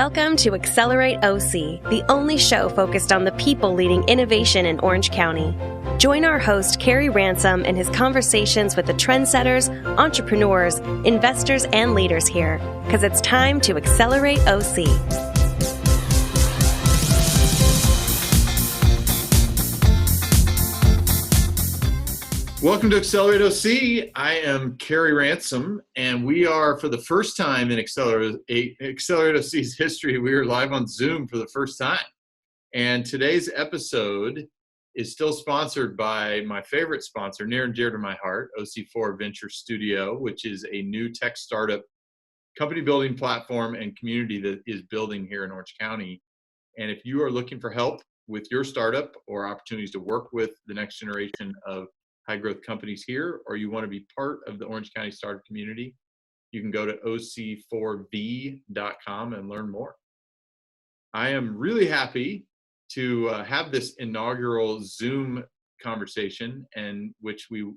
Welcome to Accelerate OC, the only show focused on the people leading innovation in Orange County. Join our host, Kerry Ransom, in his conversations with the trendsetters, entrepreneurs, investors, and leaders here, because it's time to Accelerate OC. Welcome to Accelerate OC. I am Kerry Ransom, and we are, for the first time in Accelerate OC's history, we are live on Zoom for the first time. And today's episode is still sponsored by my favorite sponsor, near and dear to my heart, OC4 Venture Studio, which is a new tech startup company building platform and community that is building here in Orange County. And if you are looking for help with your startup or opportunities to work with the next generation of high growth companies here, or you want to be part of the Orange County startup community, you can go to oc4v.com and learn more. I am really happy to have this inaugural Zoom conversation, and which we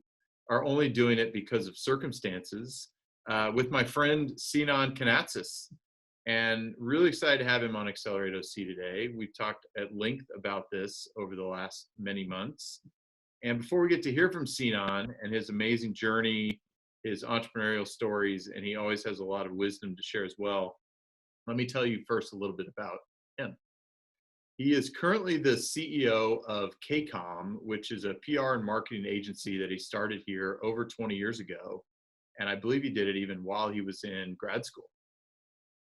are only doing it because of circumstances, with my friend Sinan Kanatsis. And really excited to have him on Accelerate OC today. We've talked at length about this over the last many months. And before we get to hear from Sinan and his amazing journey, his entrepreneurial stories, and he always has a lot of wisdom to share as well, let me tell you first a little bit about him. He is currently the CEO of KCOM, which is a PR and marketing agency that he started here over 20 years ago. And I believe he did it even while he was in grad school.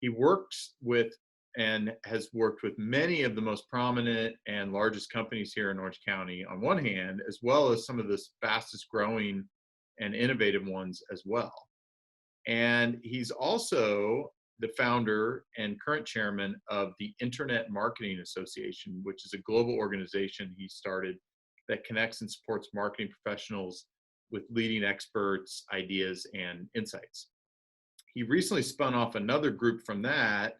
He works with and has worked with many of the most prominent and largest companies here in Orange County on one hand, as well as some of the fastest growing and innovative ones as well. And he's also the founder and current chairman of the Internet Marketing Association, which is a global organization he started that connects and supports marketing professionals with leading experts, ideas, and insights. He recently spun off another group from that,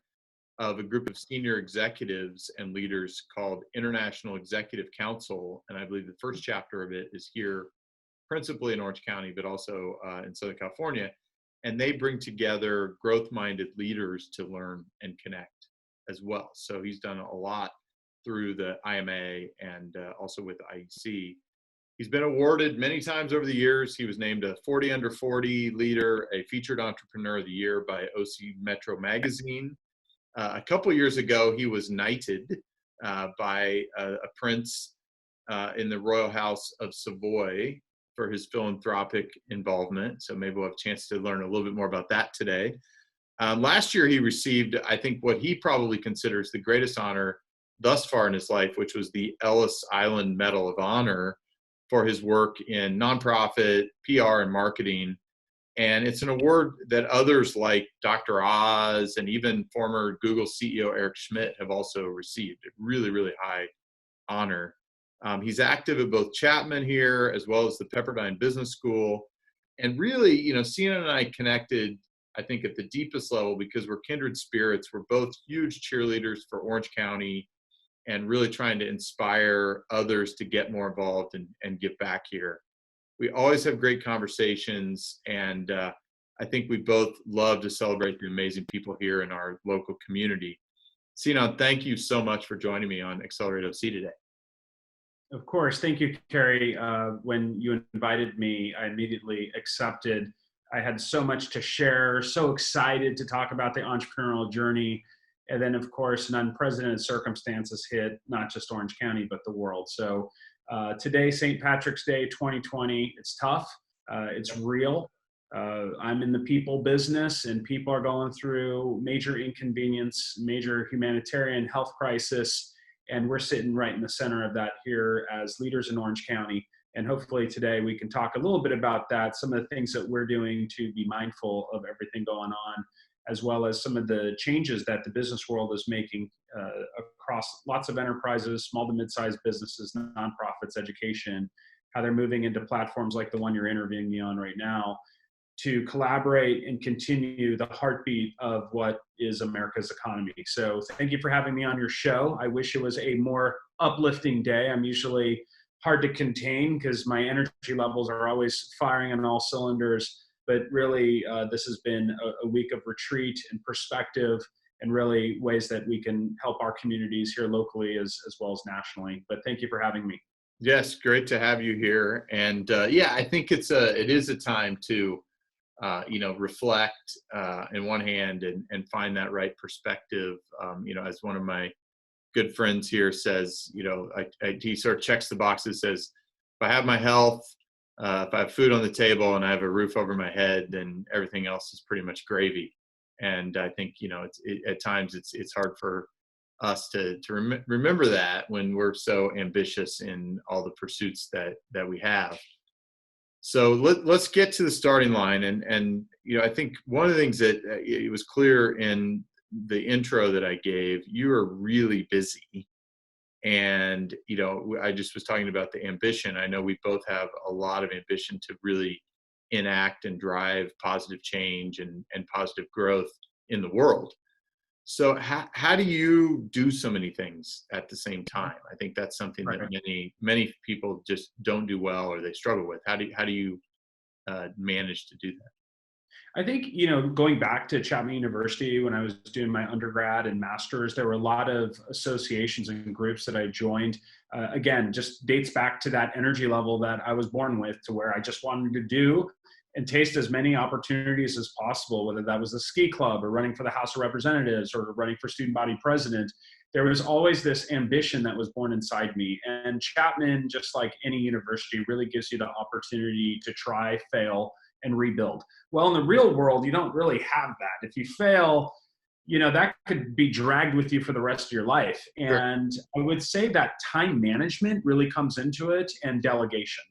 of a group of senior executives and leaders called International Executive Council. And I believe the first chapter of it is here, principally in Orange County, but also in Southern California. And they bring together growth-minded leaders to learn and connect as well. So he's done a lot through the IMA and also with IEC. He's been awarded many times over the years. He was named a 40 under 40 leader, a featured entrepreneur of the year by OC Metro Magazine. A couple years ago, he was knighted by a prince in the Royal House of Savoy for his philanthropic involvement. So maybe we'll have a chance to learn a little bit more about that today. Last year, he received, I think, what he probably considers the greatest honor thus far in his life, which was the Ellis Island Medal of Honor for his work in nonprofit, PR, and marketing. And it's an award that others like Dr. Oz and even former Google CEO Eric Schmidt have also received. A really, really high honor. He's active at both Chapman here as well as the Pepperdine Business School. And really, you know, Sinan and I connected, I think, at the deepest level because we're kindred spirits. We're both huge cheerleaders for Orange County and really trying to inspire others to get more involved and give back here. We always have great conversations, and I think we both love to celebrate the amazing people here in our local community. Sinan, thank you so much for joining me on Accelerate OC today. Of course. Thank you, Kerry. When you invited me, I immediately accepted. I had so much to share, so excited to talk about the entrepreneurial journey. And then, of course, an unprecedented circumstances hit not just Orange County, but the world. So today, St. Patrick's Day 2020, it's tough, it's real. I'm in the people business, and people are going through major inconvenience, major humanitarian health crisis, and we're sitting right in the center of that here as leaders in Orange County. And hopefully today we can talk a little bit about that, some of the things that we're doing to be mindful of everything going on, as well as some of the changes that the business world is making across lots of enterprises, small to mid-sized businesses, nonprofits, education, how they're moving into platforms like the one you're interviewing me on right now to collaborate and continue the heartbeat of what is America's economy. So thank you for having me on your show. I wish it was a more uplifting day. I'm usually hard to contain because my energy levels are always firing on all cylinders. But really, this has been a week of retreat and perspective and really ways that we can help our communities here locally as well as nationally. But thank you for having me. Yes, great to have you here. And yeah, I think it is a time to reflect in one hand and find that right perspective. As one of my good friends here says, he sort of checks the boxes, says, if I have my health, if I have food on the table and I have a roof over my head, then everything else is pretty much gravy. And I think, at times it's hard for us to remember that when we're so ambitious in all the pursuits that we have. So let's get to the starting line. And I think one of the things that it was clear in the intro that I gave, you are really busy. And, I just was talking about the ambition. I know we both have a lot of ambition to really enact and drive positive change and positive growth in the world. So how do you do so many things at the same time? I think that's something that many people just don't do well, or they struggle with. How do you manage to do that? I think, going back to Chapman University when I was doing my undergrad and master's, there were a lot of associations and groups that I joined. Again, just dates back to that energy level that I was born with, to where I just wanted to do and taste as many opportunities as possible, whether that was the ski club or running for the House of Representatives or running for student body president. There was always this ambition that was born inside me. And Chapman, just like any university, really gives you the opportunity to try, fail, and rebuild. Well, in the real world, you don't really have that. If you fail, that could be dragged with you for the rest of your life. And I would say that time management really comes into it, and delegation.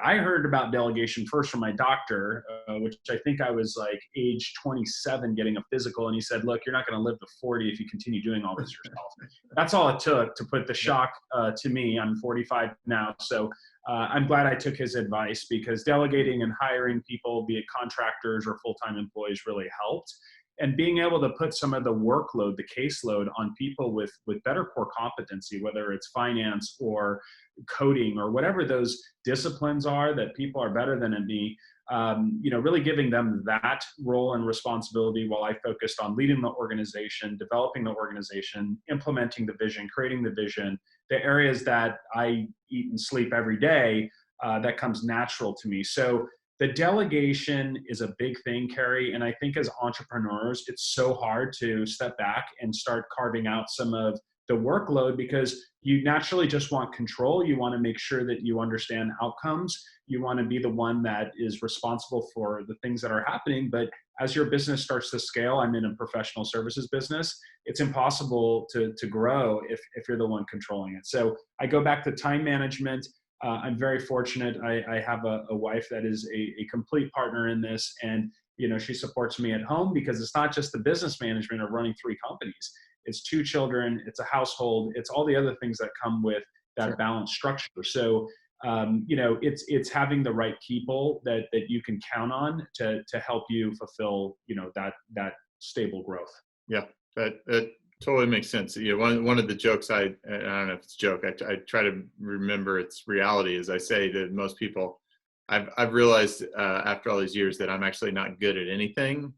I heard about delegation first from my doctor, which I think I was like age 27 getting a physical. And he said, look, you're not going to live to 40 if you continue doing all this yourself. That's all it took to put the shock to me. I'm 45 now. So I'm glad I took his advice, because delegating and hiring people, be it contractors or full-time employees, really helped. And being able to put some of the workload, the caseload, on people with better core competency, whether it's finance or coding or whatever those disciplines are that people are better than in me, really giving them that role and responsibility while I focused on leading the organization, developing the organization, implementing the vision, creating the vision, the areas that I eat and sleep every day, that comes natural to me. So the delegation is a big thing, Carrie. And I think as entrepreneurs, it's so hard to step back and start carving out some of the workload, because you naturally just want control. You want to make sure that you understand outcomes. You want to be the one that is responsible for the things that are happening. But as your business starts to scale, I'm in a professional services business, it's impossible to grow if you're the one controlling it. So I go back to time management. I'm very fortunate. I have a wife that is a complete partner in this. And, she supports me at home, because it's not just the business management of running 3 companies. It's 2 children. It's a household. It's all the other things that come with that balanced structure. So, it's having the right people that you can count on to help you fulfill, that stable growth. Yeah, that totally makes sense. One of the jokes, I don't know if it's a joke, I try to remember its reality, as I say to most people, I've realized after all these years that I'm actually not good at anything.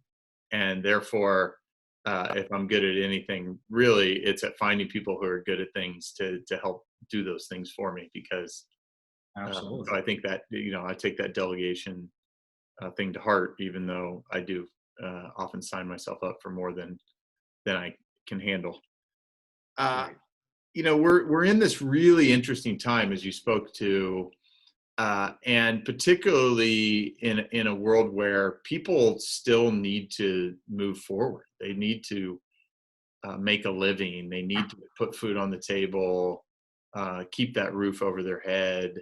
And therefore, if I'm good at anything, really, it's at finding people who are good at things to help do those things for me. Because Absolutely. so I think that, I take that delegation thing to heart, even though I do often sign myself up for more than I can handle. We're in this really interesting time, as you spoke to, and particularly in a world where people still need to move forward. They need to make a living. They need to put food on the table, keep that roof over their head.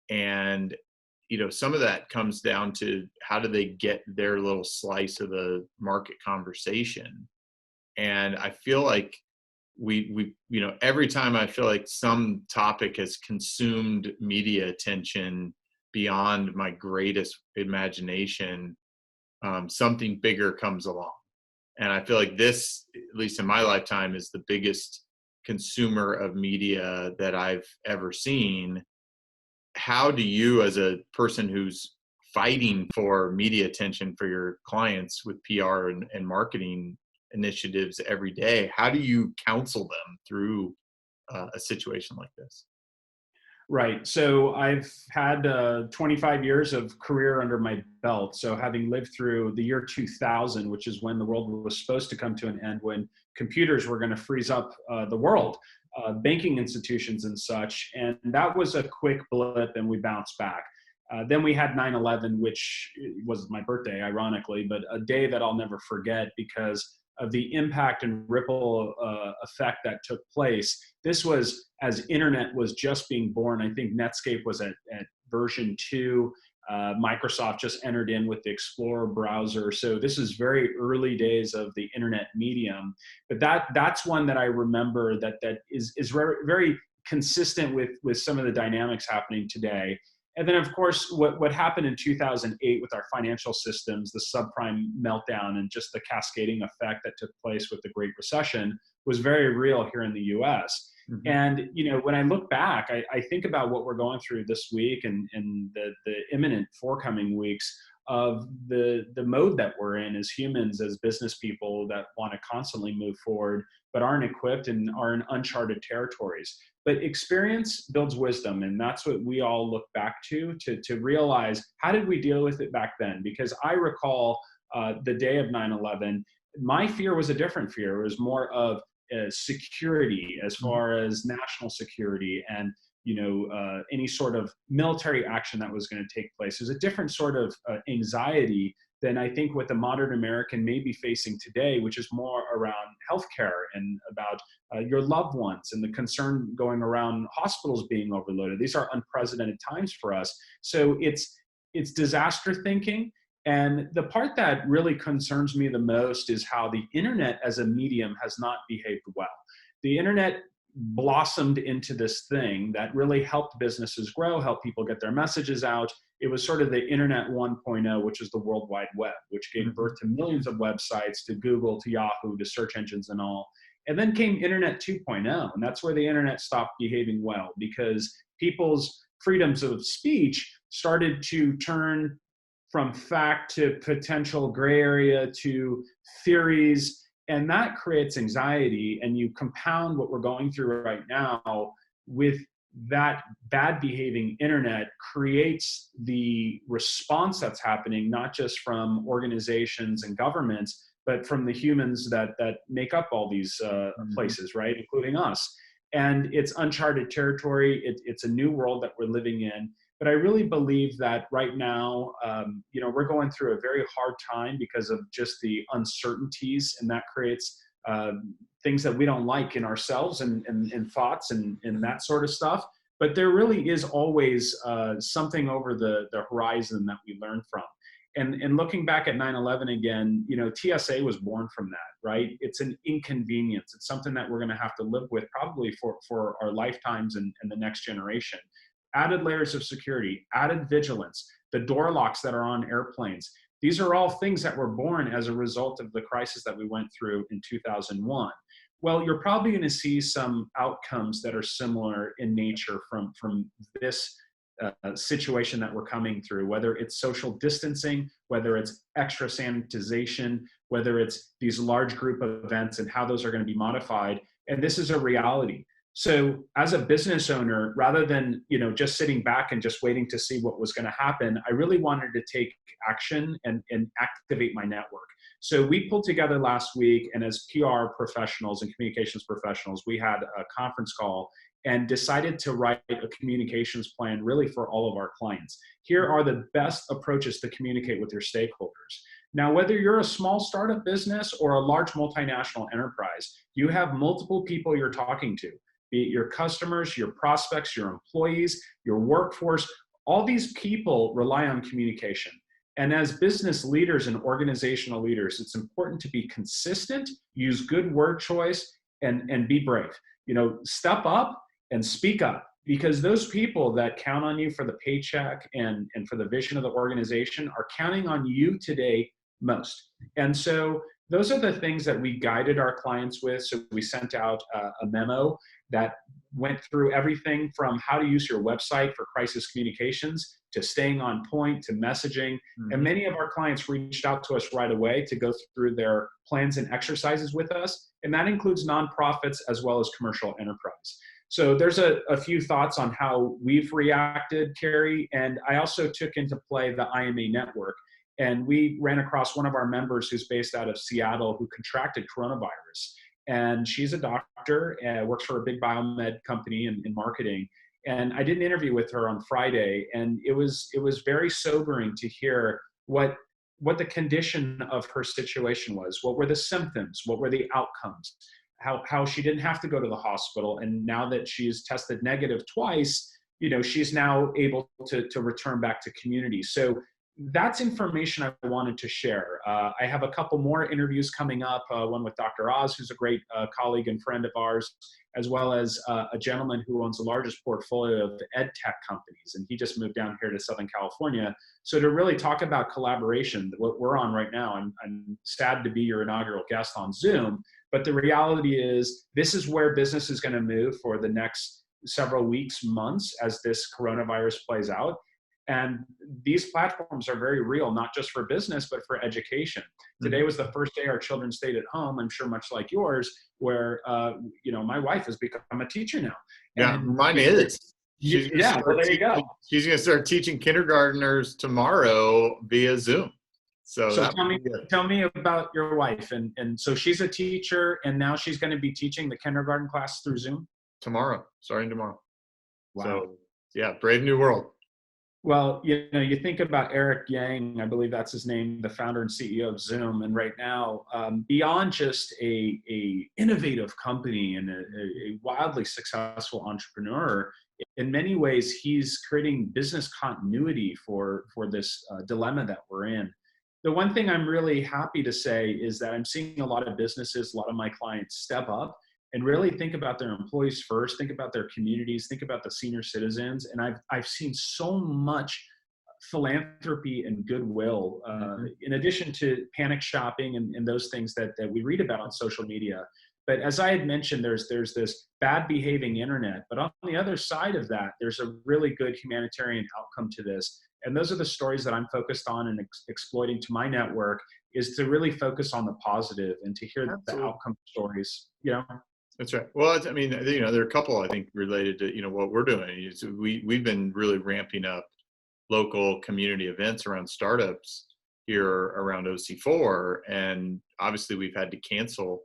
And, some of that comes down to how do they get their little slice of the market conversation. And I feel like we every time I feel like some topic has consumed media attention beyond my greatest imagination, something bigger comes along. And I feel like this, at least in my lifetime, is the biggest consumer of media that I've ever seen. How do you, as a person who's fighting for media attention for your clients with PR and marketing initiatives every day. How do you counsel them through a situation like this? Right. So I've had 25 years of career under my belt. So having lived through the year 2000, which is when the world was supposed to come to an end, when computers were going to freeze up the world, banking institutions and such. And that was a quick blip and we bounced back. Then we had 9/11, which was my birthday, ironically, but a day that I'll never forget because of the impact and ripple effect that took place. This was as internet was just being born. I think Netscape was at version 2. Microsoft just entered in with the Explorer browser. So this is very early days of the internet medium. But that's one that I remember that is very, very consistent with some of the dynamics happening today. And then, of course, what happened in 2008 with our financial systems, the subprime meltdown, and just the cascading effect that took place with the Great Recession was very real here in the U.S. Mm-hmm. And, when I look back, I think about what we're going through this week and the imminent forthcoming weeks of the mode that we're in as humans, as business people that want to constantly move forward, but aren't equipped and are in uncharted territories. But experience builds wisdom, and that's what we all look back to realize, how did we deal with it back then? Because I recall the day of 9/11, my fear was a different fear. It was more of security, as far as national security and any sort of military action that was going to take place. There's a different sort of anxiety than I think what the modern American may be facing today, which is more around healthcare and about your loved ones and the concern going around hospitals being overloaded. These are unprecedented times for us. So it's disaster thinking. And the part that really concerns me the most is how the internet as a medium has not behaved well. The internet blossomed into this thing that really helped businesses grow, helped people get their messages out. It was sort of the internet 1.0, which is the World Wide Web, which gave birth to millions of websites, to Google, to Yahoo, to search engines and all. And then came internet 2.0, and that's where the internet stopped behaving well, because people's freedoms of speech started to turn from fact to potential gray area to theories. And that creates anxiety, and you compound what we're going through right now with that bad behaving internet creates the response that's happening, not just from organizations and governments, but from the humans that make up all these places, right, including us. And it's uncharted territory. It's a new world that we're living in. But I really believe that right now, we're going through a very hard time because of just the uncertainties, and that creates things that we don't like in ourselves and thoughts and that sort of stuff. But there really is always something over the horizon that we learn from. And looking back at 9/11 again, TSA was born from that, right? It's an inconvenience. It's something that we're going to have to live with probably for our lifetimes and the next generation. Added layers of security, added vigilance, the door locks that are on airplanes. These are all things that were born as a result of the crisis that we went through in 2001. Well, you're probably going to see some outcomes that are similar in nature from this situation that we're coming through, whether it's social distancing, whether it's extra sanitization, whether it's these large group events and how those are going to be modified. And this is a reality. So as a business owner, rather than just sitting back and just waiting to see what was going to happen, I really wanted to take action and activate my network. So we pulled together last week, and as PR professionals and communications professionals, we had a conference call and decided to write a communications plan really for all of our clients. Here are the best approaches to communicate with your stakeholders. Now, whether you're a small startup business or a large multinational enterprise, you have multiple people you're talking to. Be it your customers, your prospects, your employees, your workforce, all these people rely on communication. And as business leaders and organizational leaders, it's important to be consistent, use good word choice, and be brave. Step up and speak up, because those people that count on you for the paycheck and for the vision of the organization are counting on you today most. And so those are the things that we guided our clients with. So we sent out a memo that went through everything from how to use your website for crisis communications to staying on point to messaging. Mm-hmm. And many of our clients reached out to us right away to go through their plans and exercises with us. And that includes nonprofits as well as commercial enterprise. So there's a few thoughts on how we've reacted, Carrie. And I also took into play the IMA network. And we ran across one of our members who's based out of Seattle who contracted coronavirus. And she's a doctor and works for a big biomed company in marketing. And I did an interview with her on Friday, and it was very sobering to hear what the condition of her situation was. What were the symptoms? What were the outcomes? How she didn't have to go to the hospital, and now that she's tested negative twice, she's now able to return back to community. So that's information I wanted to share. I have a couple more interviews coming up, one with Dr. Oz, who's a great colleague and friend of ours, as well as a gentleman who owns the largest portfolio of ed tech companies. And he just moved down here to Southern California. So to really talk about collaboration, what we're on right now, I'm sad to be your inaugural guest on Zoom, but the reality is this is where business is going to move for the next several weeks, months, as this coronavirus plays out. And these platforms are very real, not just for business, but for education. Today was the first day our children stayed at home, I'm sure much like yours, where, my wife has become a teacher now. Yeah, mine is. Yeah, well, there you go. She's going to start teaching kindergartners tomorrow via Zoom. So tell me about your wife. And so she's a teacher, and now she's going to be teaching the kindergarten class through Zoom? Starting tomorrow. Wow. So, yeah, brave new world. Well, you think about Eric Yang, I believe that's his name, the founder and CEO of Zoom. And right now, beyond just a innovative company and a wildly successful entrepreneur, in many ways, he's creating business continuity for this dilemma that we're in. The one thing I'm really happy to say is that I'm seeing a lot of businesses, a lot of my clients step up and really think about their employees first, think about their communities, think about the senior citizens. And I've seen so much philanthropy and goodwill, in addition to panic shopping and those things that we read about on social media. But as I had mentioned, there's this bad behaving internet, but on the other side of that, there's a really good humanitarian outcome to this. And those are the stories that I'm focused on and exploiting to my network, is to really focus on the positive and to hear the outcome stories, That's right. Well, I mean, there are a couple, I think, related to, what we're doing. We've been really ramping up local community events around startups here around OC4. And obviously we've had to cancel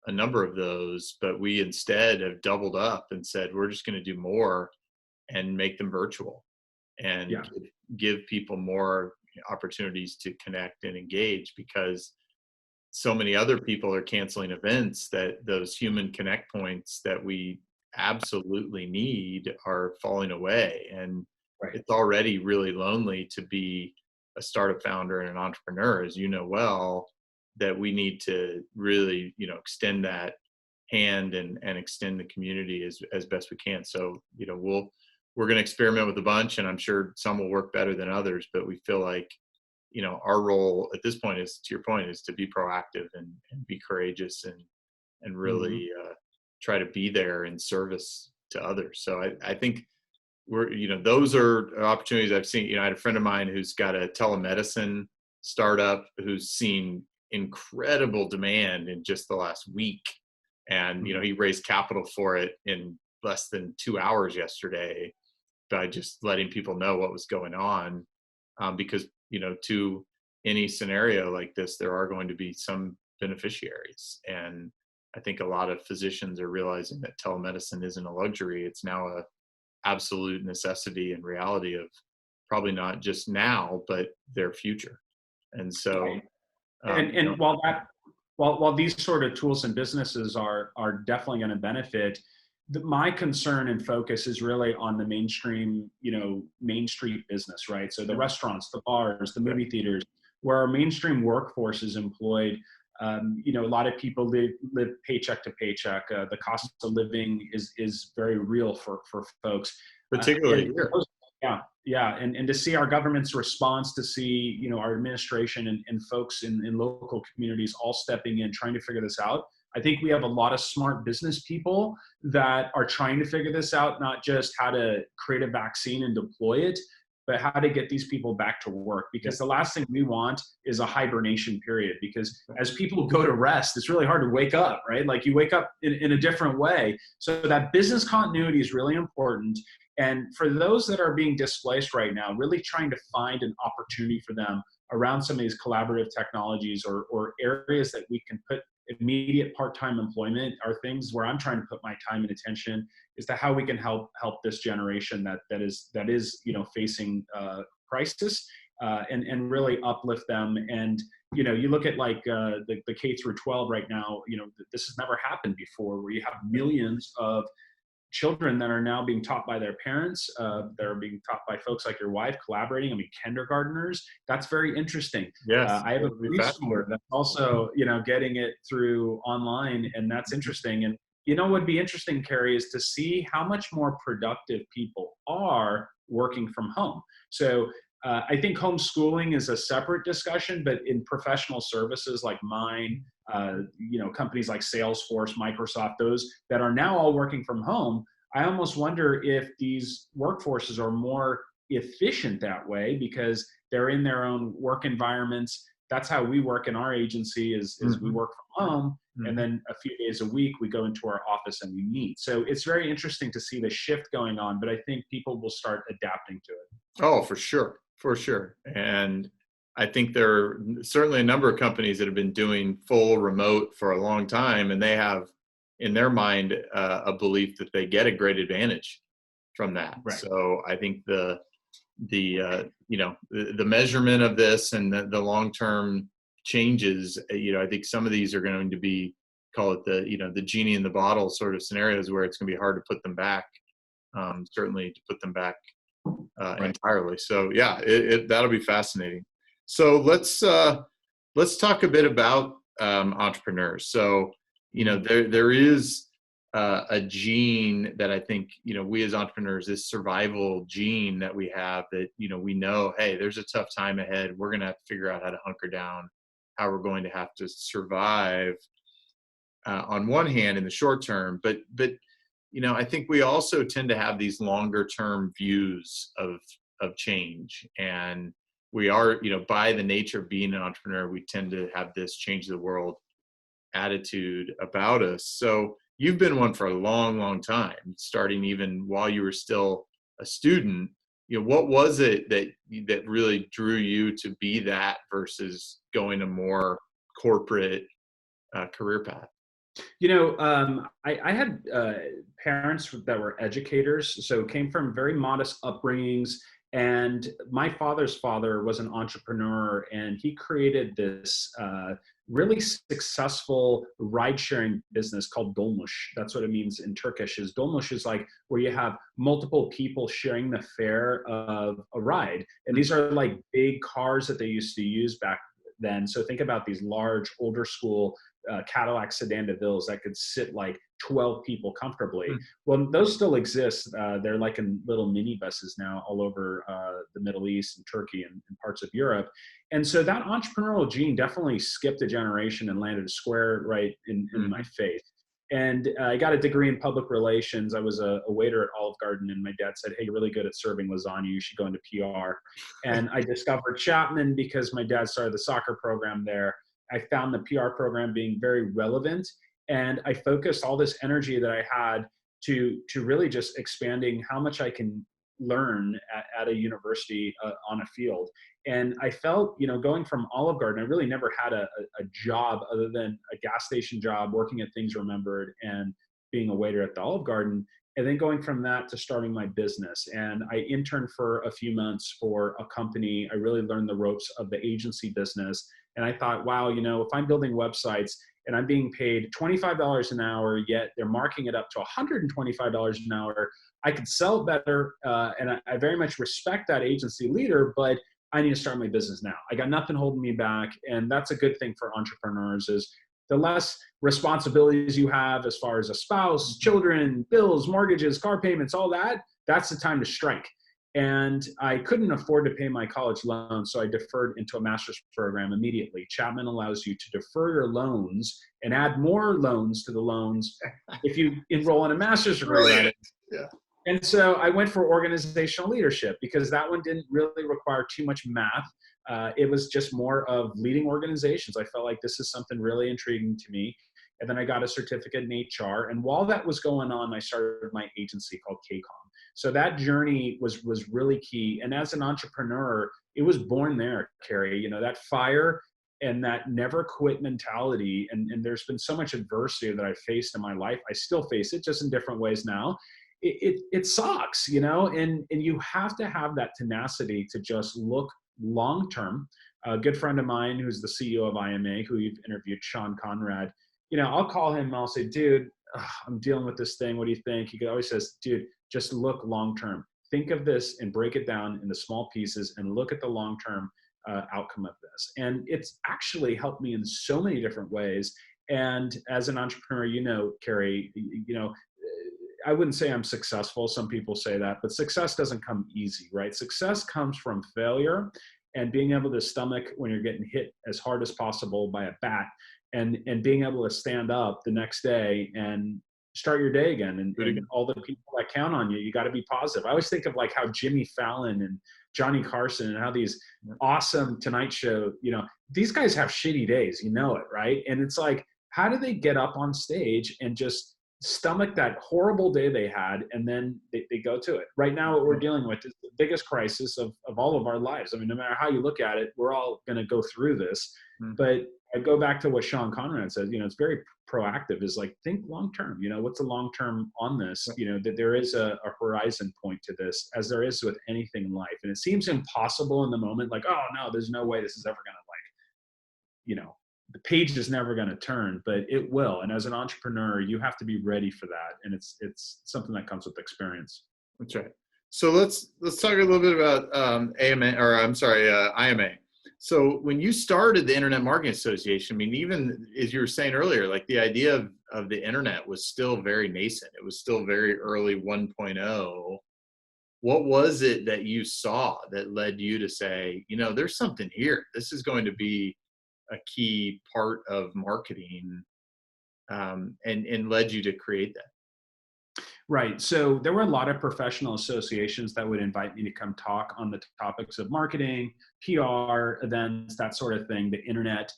a number of those, but we instead have doubled up and said, we're just going to do more and make them virtual and give people more opportunities to connect and engage, because so many other people are canceling events that those human connect points that we absolutely need are falling away. And it's already really lonely to be a startup founder and an entrepreneur, as you know well, that we need to really, extend that hand and extend the community as best we can. So, we're going to experiment with a bunch, and I'm sure some will work better than others, but we feel like, our role at this point is, to your point, is to be proactive and be courageous and really try to be there in service to others. So I think those are opportunities I've seen. I had a friend of mine who's got a telemedicine startup who's seen incredible demand in just the last week. And, he raised capital for it in less than 2 hours yesterday by just letting people know what was going on. Because, to any scenario like this, there are going to be some beneficiaries. And I think a lot of physicians are realizing that telemedicine isn't a luxury. It's now a absolute necessity and reality of probably not just now, but their future. And so, while these sort of tools and businesses are definitely going to benefit, my concern and focus is really on the mainstream, Main Street business, right? So the restaurants, the bars, the movie theaters, where our mainstream workforce is employed. A lot of people live paycheck to paycheck. The cost of living is very real for folks. Particularly here. Yeah. And to see our government's response, to see, our administration and folks in local communities all stepping in, trying to figure this out. I think we have a lot of smart business people that are trying to figure this out, not just how to create a vaccine and deploy it, but how to get these people back to work. Because the last thing we want is a hibernation period, because as people go to rest, it's really hard to wake up, right? Like you wake up in a different way. So that business continuity is really important. And for those that are being displaced right now, really trying to find an opportunity for them around some of these collaborative technologies or areas that we can put immediate part-time employment are things where I'm trying to put my time and attention as to how we can help this generation that is facing crisis and really uplift them. And you look at like the K through 12 right now, this has never happened before, where you have millions of children that are now being taught by their parents, that are being taught by folks like your wife, collaborating. I mean, kindergartners, that's very interesting. Yes, I have a preschooler that's also, getting it through online, and that's interesting. And what would be interesting, Carrie, is to see how much more productive people are working from home. So I think homeschooling is a separate discussion, but in professional services like mine, companies like Salesforce, Microsoft, those that are now all working from home, I almost wonder if these workforces are more efficient that way because they're in their own work environments. That's how we work in our agency is we work from home, and then a few days a week we go into our office and we meet. So it's very interesting to see the shift going on, but I think people will start adapting to it. Oh, for sure. For sure. And I think there are certainly a number of companies that have been doing full remote for a long time, and they have in their mind a belief that they get a great advantage from that. Right. So I think the measurement of this and the long-term changes, I think some of these are going to be, call it the genie in the bottle sort of scenarios where it's going to be hard to put them back, certainly to put them back entirely. So yeah, that'll be fascinating. So let's talk a bit about entrepreneurs. So there is a gene that I think we as entrepreneurs, this survival gene that we have, that we know, hey, there's a tough time ahead. We're going to have to figure out how to hunker down, how we're going to have to survive on one hand in the short term, but I think we also tend to have these longer term views of change. And we are, by the nature of being an entrepreneur, we tend to have this change the world attitude about us. So you've been one for a long, long time, starting even while you were still a student. What was it that really drew you to be that versus going a more corporate career path? I had parents that were educators, so came from very modest upbringings. And my father's father was an entrepreneur, and he created this really successful ride-sharing business called Dolmuş. That's what it means in Turkish. Is Dolmuş is like where you have multiple people sharing the fare of a ride. And these are like big cars that they used to use back then. So think about these large, older school Cadillac sedan DeVilles that could sit like 12 people comfortably. Well, those still exist. They're like in little minibuses now all over the Middle East and Turkey and parts of Europe. And so that entrepreneurial gene definitely skipped a generation and landed square right in my face. And I got a degree in public relations. I was a waiter at Olive Garden, and my dad said, hey, you're really good at serving lasagna. You should go into PR. And I discovered Chapman because my dad started the soccer program there. I found the PR program being very relevant, and I focused all this energy that I had to really just expanding how much I can learn at a university on a field. And I felt, going from Olive Garden, I really never had a job other than a gas station job, working at Things Remembered and being a waiter at the Olive Garden. And then going from that to starting my business. And I interned for a few months for a company. I really learned the ropes of the agency business. And I thought, wow, if I'm building websites and I'm being paid $25 an hour, yet they're marking it up to $125 an hour, I could sell better. And I very much respect that agency leader, but I need to start my business now. I got nothing holding me back. And that's a good thing for entrepreneurs is the less responsibilities you have as far as a spouse, children, bills, mortgages, car payments, all that, that's the time to strike. And I couldn't afford to pay my college loan, so I deferred into a master's program immediately. Chapman allows you to defer your loans and add more loans to the loans if you enroll in a master's degree. Brilliant. Yeah. And so I went for organizational leadership because that one didn't really require too much math. It was just more of leading organizations. I felt like this is something really intriguing to me. And then I got a certificate in HR. And while that was going on, I started my agency called KCOM. So that journey was really key. And as an entrepreneur, it was born there, Carrie. You know, that fire and that never quit mentality. And there's been so much adversity that I've faced in my life. I still face it, just in different ways now. It sucks, you know, and you have to have that tenacity to just look long term. A good friend of mine who's the CEO of IMA, who you've interviewed, Sean Conrad, you know, I'll call him and I'll say, dude, I'm dealing with this thing. What do you think? He always says, dude, just look long term. Think of this and break it down into small pieces and look at the long term outcome of this. And it's actually helped me in so many different ways. And as an entrepreneur, you know, Carrie, you know, I wouldn't say I'm successful. Some people say that, but success doesn't come easy, right? Success comes from failure and being able to stomach when you're getting hit as hard as possible by a bat, and being able to stand up the next day and start your day again. And all the people that count on you, you got to be positive. I always think of like how Jimmy Fallon and Johnny Carson and how these awesome Tonight Show, you know, these guys have shitty days, you know it, right? And it's like, how do they get up on stage and just stomach that horrible day they had, and then they go to it? Right now, what we're dealing with is the biggest crisis of all of our lives. I mean, no matter how you look at it, we're all going to go through this. But I go back to what Sean Conrad says, you know, it's very proactive, is like, think long term. You know, what's the long term on this? You know, that there is a horizon point to this, as there is with anything in life. And it seems impossible in the moment, like, oh no, there's no way this is ever going to, like, you know, the page is never going to turn, but it will. And as an entrepreneur, you have to be ready for that. And it's something that comes with experience. That's right. So let's talk a little bit about IMA. So when you started the Internet Marketing Association, I mean, even as you were saying earlier, like the idea of the internet was still very nascent. It was still very early 1.0. What was it that you saw that led you to say, you know, there's something here. This is going to be a key part of marketing, and led you to create that? Right. So there were a lot of professional associations that would invite me to come talk on the topics of marketing, PR, events, that sort of thing, the internet.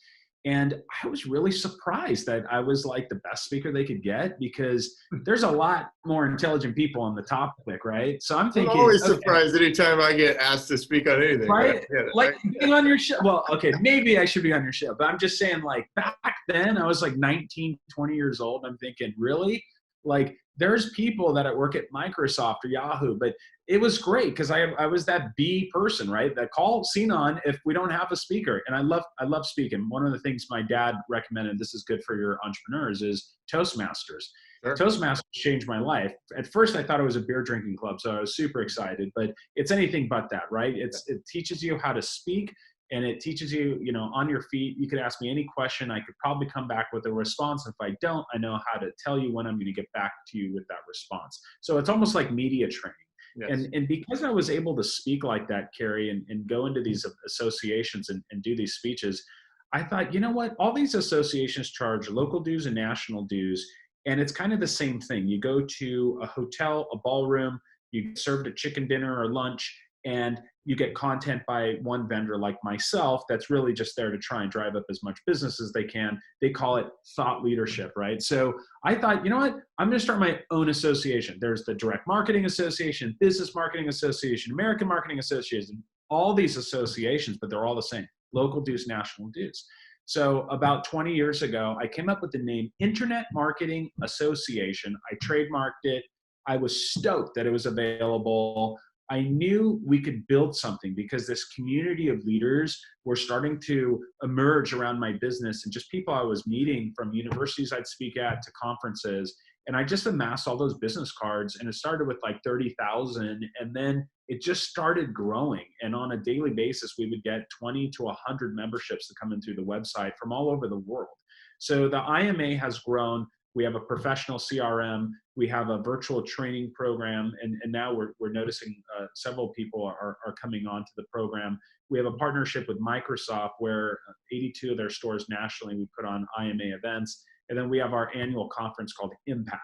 And I was really surprised that I was like the best speaker they could get, because there's a lot more intelligent people on the topic, right? So I'm thinking, I'm always surprised anytime I get asked to speak on anything. Right? Like being on your show. Well, okay, maybe I should be on your show, but I'm just saying, like, back then I was like 19, 20 years old. I'm thinking, really? Like, there's people that work at Microsoft or Yahoo, but it was great because I was that B person, right? That call Sinan if we don't have a speaker. And I love speaking. One of the things my dad recommended, this is good for your entrepreneurs, is Toastmasters. Sure. Toastmasters changed my life. At first, I thought it was a beer drinking club, so I was super excited, but it's anything but that, right? It teaches you how to speak, and it teaches you, you know, on your feet. You could ask me any question. I could probably come back with a response. If I don't, I know how to tell you when I'm going to get back to you with that response. So it's almost like media training. Yes. And because I was able to speak like that, Carrie, and go into these associations and do these speeches, I thought, you know what? All these associations charge local dues and national dues. And it's kind of the same thing. You go to a hotel, a ballroom, you get served a chicken dinner or lunch, and you get content by one vendor like myself that's really just there to try and drive up as much business as they can. They call it thought leadership, right? So I thought, you know what? I'm going to start my own association. There's the Direct Marketing Association, Business Marketing Association, American Marketing Association, all these associations, but they're all the same. Local dues, national dues. So about 20 years ago, I came up with the name Internet Marketing Association. I trademarked it. I was stoked that it was available. I knew we could build something because this community of leaders were starting to emerge around my business, and just people I was meeting from universities I'd speak at to conferences. And I just amassed all those business cards, and it started with like 30,000, and then it just started growing. And on a daily basis, we would get 20 to 100 memberships that come in through the website from all over the world. So the IMA has grown We have a professional CRM. We have a virtual training program. And now we're noticing several people are coming onto the program. We have a partnership with Microsoft where 82 of their stores nationally, we put on IMA events. And then we have our annual conference called Impact.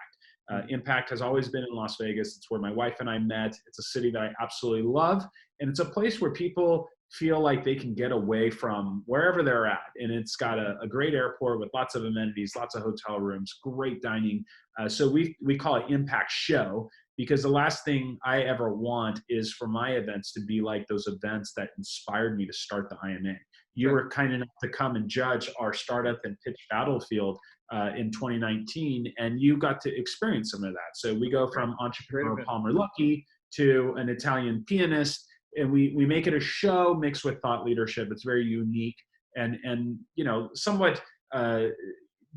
Impact has always been in Las Vegas. It's where my wife and I met. It's a city that I absolutely love. And it's a place where people feel like they can get away from wherever they're at. And it's got a great airport with lots of amenities, lots of hotel rooms, great dining. So we call it Impact Show, because the last thing I ever want is for my events to be like those events that inspired me to start the IMA. You were kind enough to come and judge our startup and pitch battlefield in 2019, and you got to experience some of that. So we go from entrepreneur Palmer Luckey to an Italian pianist, and we make it a show mixed with thought leadership. It's very unique and somewhat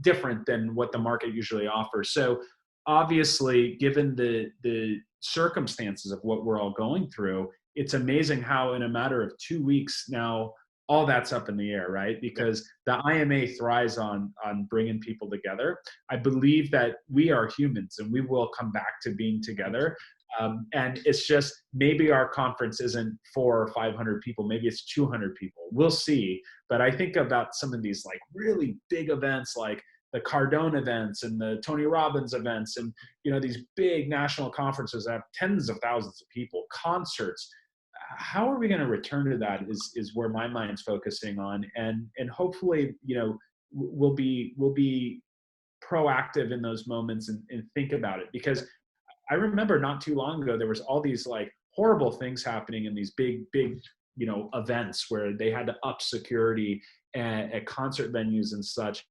different than what the market usually offers. So obviously, given the circumstances of what we're all going through, it's amazing how in a matter of 2 weeks now, all that's up in the air, right? Because the IMA thrives on bringing people together. I believe that we are humans and we will come back to being together. And it's just, maybe our conference isn't 400 or 500 people, maybe it's 200 people. We'll see. But I think about some of these like really big events, like the Cardone events and the Tony Robbins events, and these big national conferences that have tens of thousands of people, concerts. How are we going to return to that is where my mind's focusing on, and hopefully we'll be proactive in those moments and think about it. Because I remember not too long ago there was all these like horrible things happening in these big events where they had to up security at concert venues and such.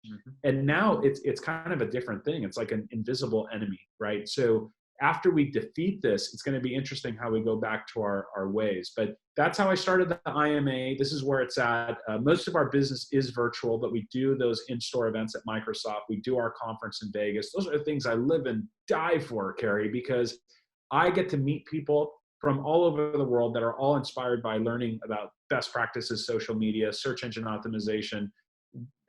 And now it's kind of a different thing. It's like an invisible enemy, right? So after we defeat this, it's going to be interesting how we go back to our ways. But that's how I started the IMA. This is where it's at. Most of our business is virtual, but we do those in-store events at Microsoft. We do our conference in Vegas. Those are the things I live and die for, Carrie, because I get to meet people from all over the world that are all inspired by learning about best practices, social media, search engine optimization,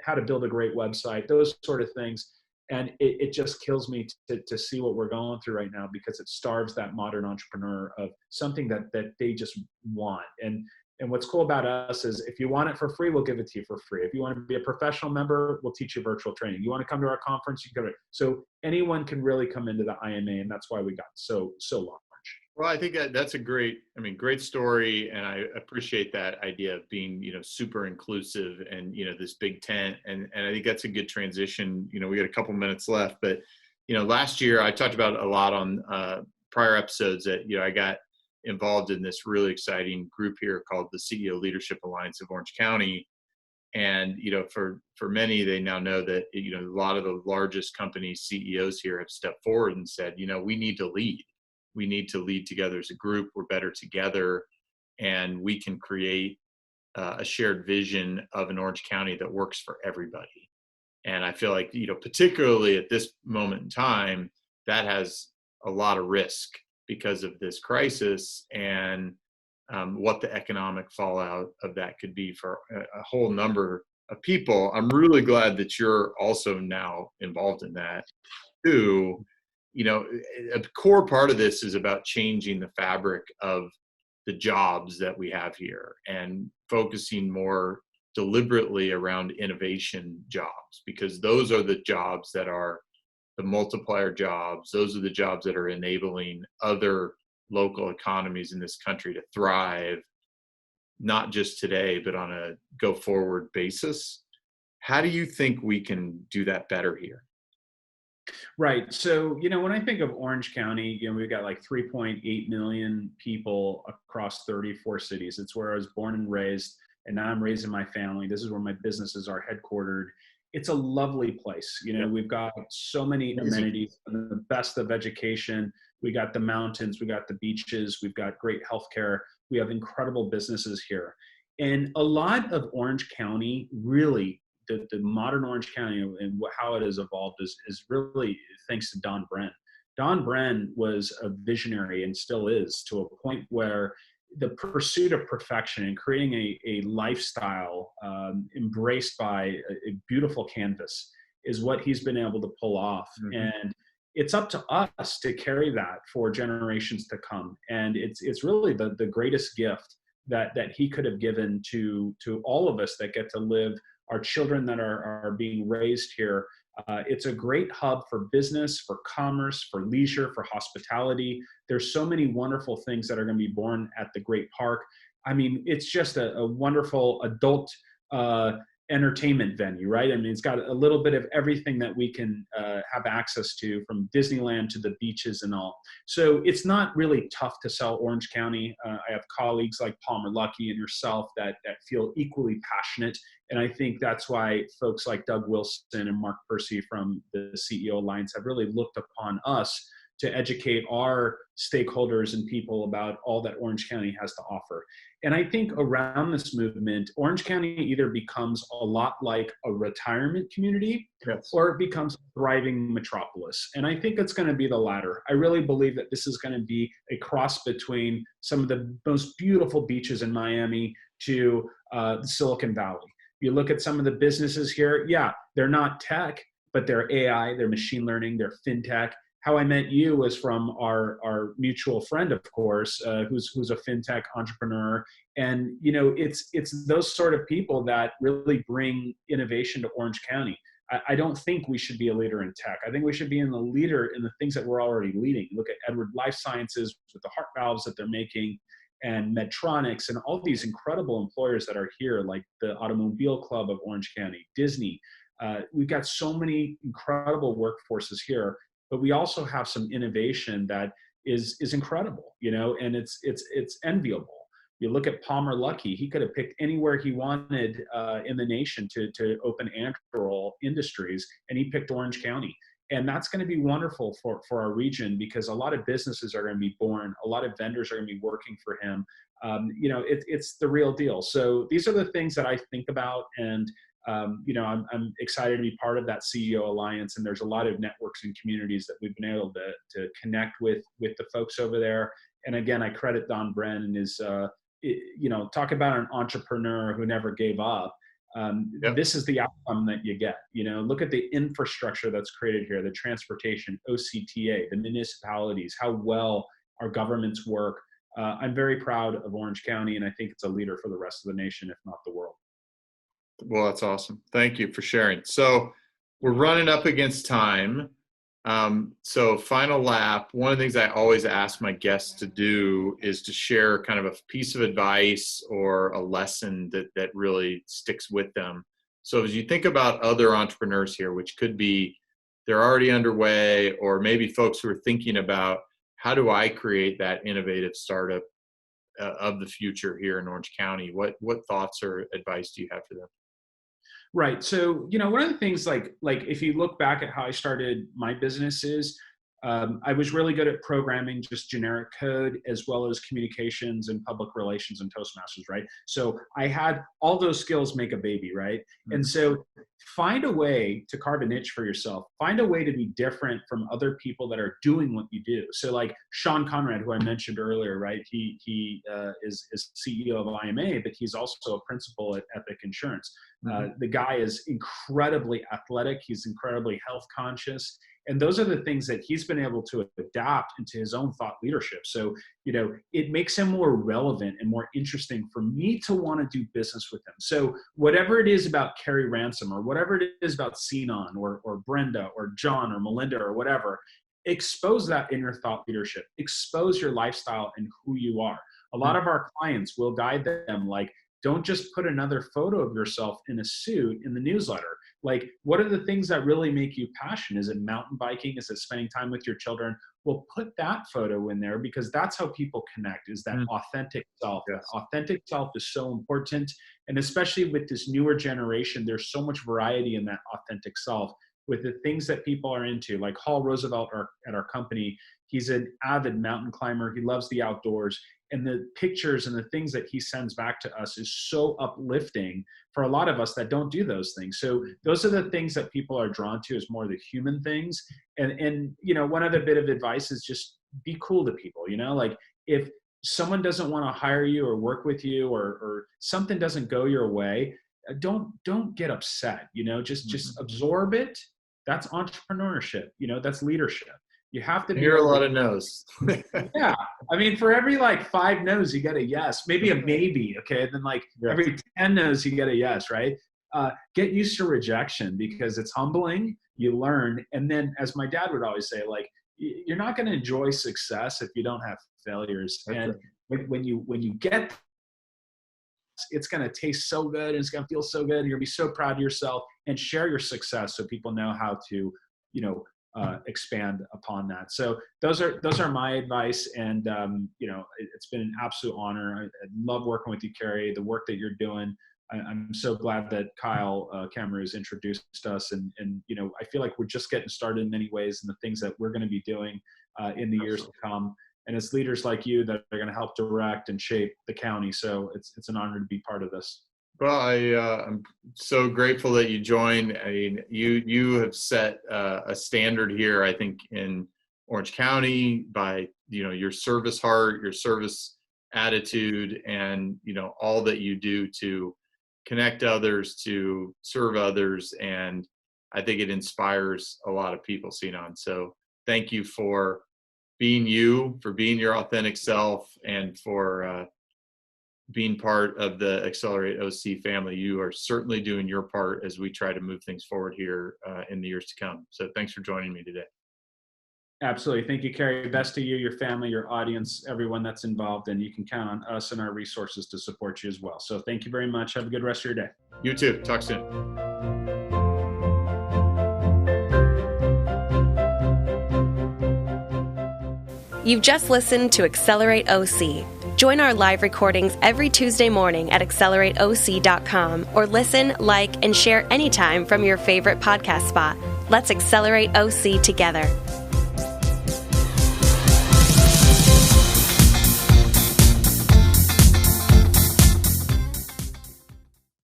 how to build a great website, those sort of things. And it just kills me to see what we're going through right now, because it starves that modern entrepreneur of something that they just want. And what's cool about us is if you want it for free, we'll give it to you for free. If you want to be a professional member, we'll teach you virtual training. You want to come to our conference, you can go to it. So anyone can really come into the IMA, and that's why we got so large. Well, I think that's a great story. And I appreciate that idea of being, super inclusive and, this big tent. And I think that's a good transition. We got a couple minutes left, but, last year I talked about a lot on prior episodes that, I got involved in this really exciting group here called the CEO Leadership Alliance of Orange County. And, for many, they now know that, a lot of the largest company CEOs here have stepped forward and said, we need to lead. We need to lead together as a group. We're better together, and we can create a shared vision of an Orange County that works for everybody. And I feel like, particularly at this moment in time, that has a lot of risk because of this crisis and what the economic fallout of that could be for a whole number of people. I'm really glad that you're also now involved in that too. A core part of this is about changing the fabric of the jobs that we have here and focusing more deliberately around innovation jobs, because those are the jobs that are the multiplier jobs. Those are the jobs that are enabling other local economies in this country to thrive, not just today, but on a go forward basis. How do you think we can do that better here? Right. So, when I think of Orange County, we've got like 3.8 million people across 34 cities. It's where I was born and raised, and now I'm raising my family. This is where my businesses are headquartered. It's a lovely place. We've got so many amenities, the best of education. We got the mountains, we got the beaches, we've got great healthcare. We have incredible businesses here. And a lot of Orange County, really, the modern Orange County and how it has evolved is really thanks to Don Bren. Don Bren was a visionary and still is, to a point where the pursuit of perfection and creating a lifestyle embraced by a beautiful canvas is what he's been able to pull off. And it's up to us to carry that for generations to come. And it's really the greatest gift that he could have given to all of us that get to live, our children that are being raised here. It's a great hub for business, for commerce, for leisure, for hospitality. There's so many wonderful things that are going to be born at the Great Park. I mean, it's just a wonderful adult entertainment venue, right? I mean, it's got a little bit of everything that we can have access to, from Disneyland to the beaches and all. So it's not really tough to sell Orange County. I have colleagues like Palmer Luckey and yourself that feel equally passionate. And I think that's why folks like Doug Wilson and Mark Percy from the CEO Alliance have really looked upon us to educate our stakeholders and people about all that Orange County has to offer. And I think around this movement, Orange County either becomes a lot like a retirement community, yes, or it becomes a thriving metropolis. And I think it's going to be the latter. I really believe that this is going to be a cross between some of the most beautiful beaches in Miami to the Silicon Valley. You look at some of the businesses here, yeah, they're not tech, but they're AI, they're machine learning, they're fintech. How I met you was from our mutual friend, of course, who's a fintech entrepreneur. And, you know, it's those sort of people that really bring innovation to Orange County. I don't think we should be a leader in tech. I think we should be in the leader in the things that we're already leading. Look at Edward Life Sciences with the heart valves that they're making, and Medtronics, and all these incredible employers that are here, like the Automobile Club of Orange County, Disney. We've got so many incredible workforces here. But we also have some innovation that is incredible, you know, and it's enviable. You look at Palmer Luckey; he could have picked anywhere he wanted in the nation to open Anduril Industries, and he picked Orange County. And that's going to be wonderful for our region, because a lot of businesses are going to be born, a lot of vendors are going to be working for him. You know, it's the real deal. So these are the things that I think about, and you know, I'm excited to be part of that CEO Alliance, and there's a lot of networks and communities that we've been able to connect with the folks over there. And again, I credit Don Bren and his, you know, talk about an entrepreneur who never gave up. Yep. This is the outcome that you get. You know, look at the infrastructure that's created here, the transportation, OCTA, the municipalities, how well our governments work. I'm very proud of Orange County, and I think it's a leader for the rest of the nation, if not the world. Well, that's awesome. Thank you for sharing. So we're running up against time. So final lap, one of the things I always ask my guests to do is to share kind of a piece of advice or a lesson that really sticks with them. So as you think about other entrepreneurs here, which could be they're already underway, or maybe folks who are thinking about, how do I create that innovative startup of the future here in Orange County? What thoughts or advice do you have for them? Right. So, you know, one of the things, like if you look back at how I started my businesses, I was really good at programming, just generic code, as well as communications and public relations and Toastmasters, right? So I had all those skills make a baby, right? And so find a way to carve a niche for yourself. Find a way to be different from other people that are doing what you do. So like Sean Conrad, who I mentioned earlier, right? He is CEO of IMA, but he's also a principal at Epic Insurance. The guy is incredibly athletic. He's incredibly health conscious. And those are the things that he's been able to adapt into his own thought leadership. So, you know, it makes him more relevant and more interesting for me to want to do business with him. So whatever it is about Carrie Ransom, or whatever it is about Sinan or Brenda or John or Melinda or whatever, expose that inner thought leadership, expose your lifestyle and who you are. A lot of our clients will guide them like, don't just put another photo of yourself in a suit in the newsletter. Like, what are the things that really make you passionate? Is it mountain biking? Is it spending time with your children? Well, put that photo in there, because that's how people connect, is that authentic self. Yes. That authentic self is so important. And especially with this newer generation, there's so much variety in that authentic self with the things that people are into. Like Hall Roosevelt at our company, he's an avid mountain climber. He loves the outdoors. And the pictures and the things that he sends back to us is so uplifting for a lot of us that don't do those things. So those are the things that people are drawn to, is more the human things. And you know, one other bit of advice is just be cool to people. You know, like if someone doesn't want to hire you or work with you, or something doesn't go your way, don't get upset. You know, just absorb it That's entrepreneurship. That's leadership. You have to hear a lot of no's. Yeah. I mean, for every 5 no's, you get a yes, maybe a maybe. Okay. Then every 10 no's, you get a yes, right? Get used to rejection because it's humbling. You learn. And then, as my dad would always say, you're not going to enjoy success if you don't have failures. That's and right. when you get, it's going to taste so good and it's going to feel so good. And you're going to be so proud of yourself, and share your success so people know how to, expand upon that. So those are my advice. And, it's been an absolute honor. I love working with you, Carrie, the work that you're doing. I'm so glad that Kyle Camerouz introduced us. And, I feel like we're just getting started in many ways, and the things that we're going to be doing in the years to come. And it's leaders like you that are going to help direct and shape the county. So it's an honor to be part of this. Well, I'm so grateful that you joined. I mean, you have set a standard here, I think, in Orange County by, your service heart, your service attitude, and, all that you do to connect others, to serve others. And I think it inspires a lot of people, Sinan. So thank you for being you, for being your authentic self, and for being part of the Accelerate OC family. You are certainly doing your part as we try to move things forward here in the years to come. So thanks for joining me today. Absolutely. Thank you, Carrie. Best to you, your family, your audience, everyone that's involved, and you can count on us and our resources to support you as well. So thank you very much. Have a good rest of your day. You too. Talk soon. You've just listened to Accelerate OC. Join our live recordings every Tuesday morning at accelerateoc.com, or listen, like, and share anytime from your favorite podcast spot. Let's accelerate OC together.